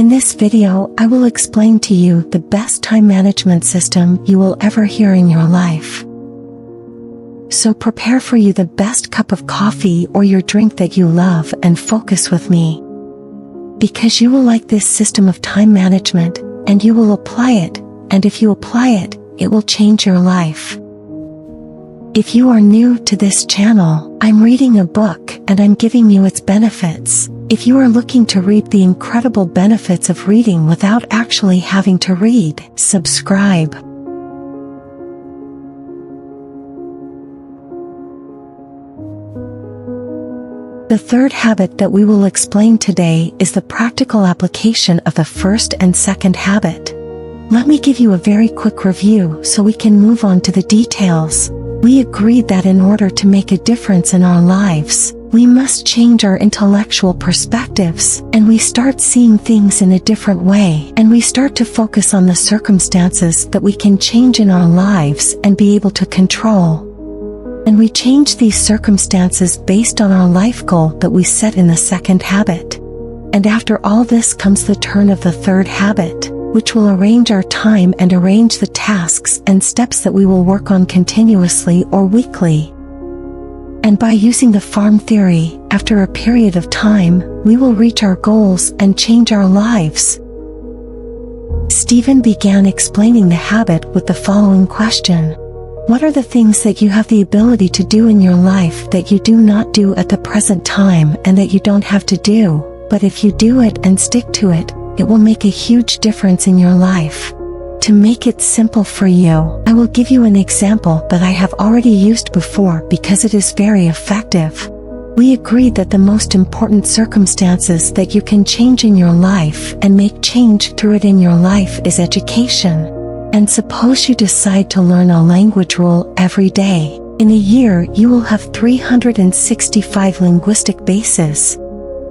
In this video, I will explain to you the best time management system you will ever hear in your life. So prepare for you the best cup of coffee or your drink that you love and focus with me. Because you will like this system of time management, and you will apply it, and if you apply it, it will change your life. If you are new to this channel, I'm reading a book and I'm giving you its benefits. If you are looking to reap the incredible benefits of reading without actually having to read, subscribe. The third habit that we will explain today is the practical application of the first and second habit. Let me give you a very quick review so we can move on to the details. We agreed that in order to make a difference in our lives, we must change our intellectual perspectives, and we start seeing things in a different way, and we start to focus on the circumstances that we can change in our lives and be able to control. And we change these circumstances based on our life goal that we set in the second habit. And after all this comes the turn of the third habit, which will arrange our time and arrange the tasks and steps that we will work on continuously or weekly. And by using the farm theory, after a period of time, we will reach our goals and change our lives. Stephen began explaining the habit with the following question. What are the things that you have the ability to do in your life that you do not do at the present time and that you don't have to do, but if you do it and stick to it, it will make a huge difference in your life? To make it simple for you, I will give you an example that I have already used before because it is very effective. We agreed that the most important circumstances that you can change in your life and make change through it in your life is education. And suppose you decide to learn a language rule every day. In a year, you will have 365 linguistic bases.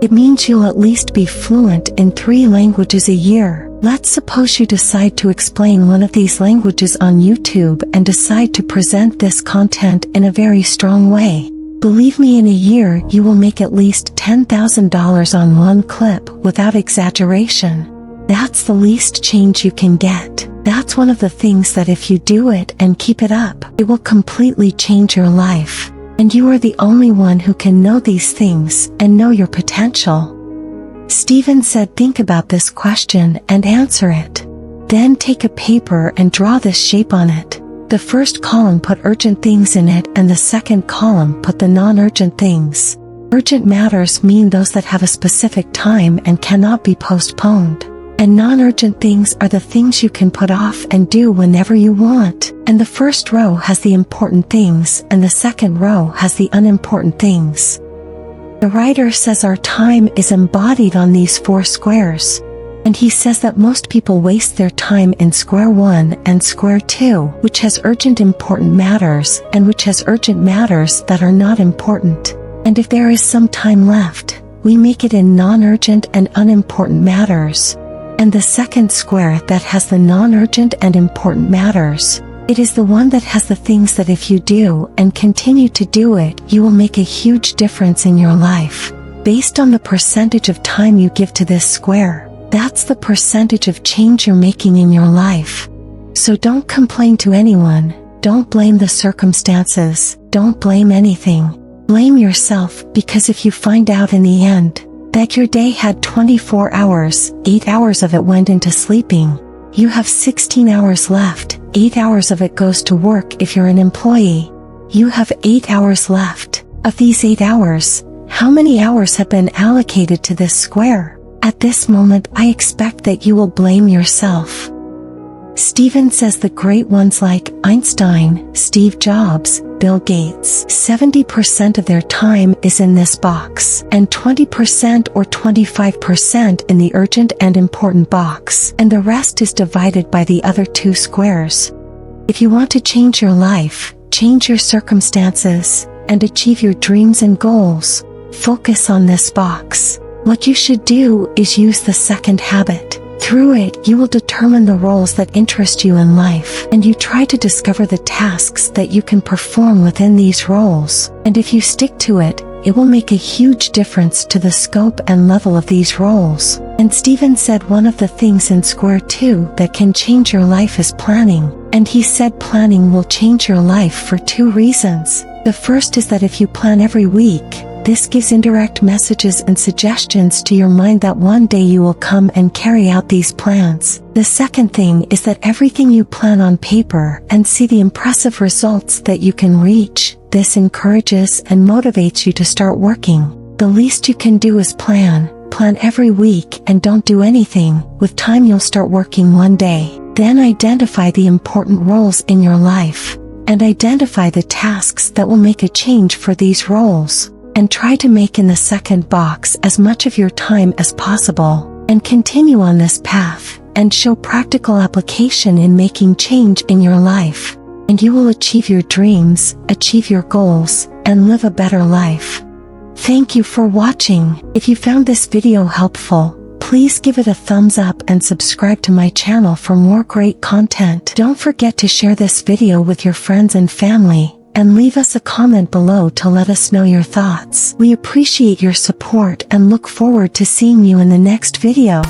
It means you'll at least be fluent in 3 languages a year. Let's suppose you decide to explain one of these languages on YouTube and decide to present this content in a very strong way. Believe me, in a year, you will make at least $10,000 on one clip without exaggeration. That's the least change you can get. That's one of the things that if you do it and keep it up, it will completely change your life. And you are the only one who can know these things and know your potential. Stephen said, think about this question and answer it. Then take a paper and draw this shape on it. The first column put urgent things in it and the second column put the non-urgent things. Urgent matters mean those that have a specific time and cannot be postponed. And non-urgent things are the things you can put off and do whenever you want. And the first row has the important things and the second row has the unimportant things. The writer says our time is embodied on these 4 squares. And he says that most people waste their time in square 1 and square 2, which has urgent important matters and which has urgent matters that are not important. And if there is some time left, we make it in non-urgent and unimportant matters. And the second square that has the non-urgent and important matters, it is the one that has the things that if you do and continue to do it, you will make a huge difference in your life. Based on the percentage of time you give to this square, that's the percentage of change you're making in your life. So don't complain to anyone, don't blame the circumstances, don't blame anything. Blame yourself, because if you find out in the end that your day had 24 hours, 8 hours of it went into sleeping. You have 16 hours left, 8 hours of it goes to work if you're an employee. You have 8 hours left. Of these 8 hours, how many hours have been allocated to this square? At this moment, I expect that you will blame yourself. Stephen says the great ones like Einstein, Steve Jobs, Bill Gates, 70% of their time is in this box, and 20% or 25% in the urgent and important box, and the rest is divided by the other 2 squares. If you want to change your life, change your circumstances, and achieve your dreams and goals, focus on this box. What you should do is use the second habit. Through it, you will determine the roles that interest you in life, and you try to discover the tasks that you can perform within these roles. And if you stick to it, it will make a huge difference to the scope and level of these roles. And Steven said one of the things in Square 2 that can change your life is planning. And he said planning will change your life for 2 reasons. The first is that if you plan every week, this gives indirect messages and suggestions to your mind that one day you will come and carry out these plans. The second thing is that everything you plan on paper and see the impressive results that you can reach, this encourages and motivates you to start working. The least you can do is plan every week and don't do anything. With time you'll start working one day. Then identify the important roles in your life, and identify the tasks that will make a change for these roles. And try to make in the second box as much of your time as possible, and continue on this path, and show practical application in making change in your life. And you will achieve your dreams, achieve your goals, and live a better life. Thank you for watching. If you found this video helpful, please give it a thumbs up and subscribe to my channel for more great content. Don't forget to share this video with your friends and family, and leave us a comment below to let us know your thoughts. We appreciate your support and look forward to seeing you in the next video.